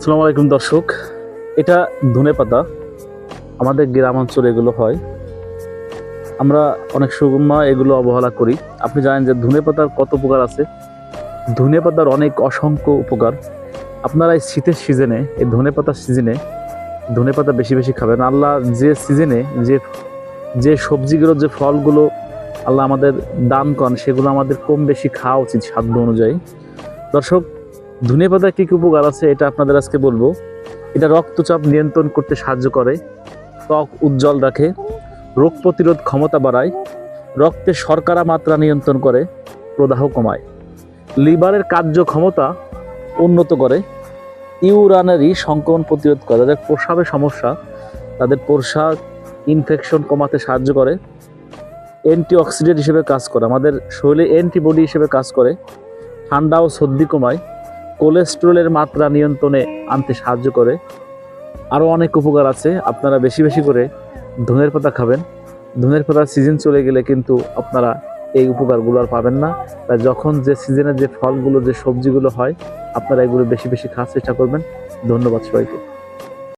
আসসালামু আলাইকুম দর্শক, এটা ধনেপাতা। আমাদের গ্রাম অঞ্চলে এগুলো হয়। আমরা অনেক সময় এগুলো অবহেলা করি। আপনি জানেন যে ধনেপাতার কত উপকার আছে। ধনেপাতার অনেক অসংখ্য উপকার। আপনারা এই শীতের সিজনে, এই ধনেপাতার সিজনে ধনেপাতা বেশি বেশি খাবেন। আল্লাহ যে সিজনে যে যে সবজিগুলো, যে ফলগুলো আল্লাহ আমাদের দান করেন, সেগুলো আমাদের কম বেশি খাওয়া উচিত সাধ্য অনুযায়ী। দর্শক, ধনেপাতার কী কী উপকার আছে এটা আপনাদের আজকে বলবো। এটা রক্তচাপ নিয়ন্ত্রণ করতে সাহায্য করে, ত্বক উজ্জ্বল রাখে, রোগ প্রতিরোধ ক্ষমতা বাড়ায়, রক্তে শর্করা মাত্রা নিয়ন্ত্রণ করে, প্রদাহ কমায়, লিভারের কার্যক্ষমতা উন্নত করে, ইউরানারি সংক্রমণ প্রতিরোধ করে। যাদের প্রস্রাবের সমস্যা, তাদের প্রস্রাব ইনফেকশন কমাতে সাহায্য করে, অ্যান্টিঅক্সিডেন্ট হিসেবে কাজ করে, আমাদের শরীরে অ্যান্টিবডি হিসেবে কাজ করে, ঠান্ডা ও সর্দি কমায়, কোলেস্টেরলের মাত্রা নিয়ন্ত্রণে আনতে সাহায্য করে। আরও অনেক উপকার আছে। আপনারা বেশি বেশি করে ধনের পাতা খাবেন। ধনের পাতার সিজন চলে গেলে কিন্তু আপনারা এই উপকারগুলো আর পাবেন না। তাই যখন যে সিজনে যে ফলগুলো, যে সবজিগুলো হয়, আপনারা এগুলো বেশি বেশি খাওয়ার চেষ্টা করবেন। ধন্যবাদ সবাইকে।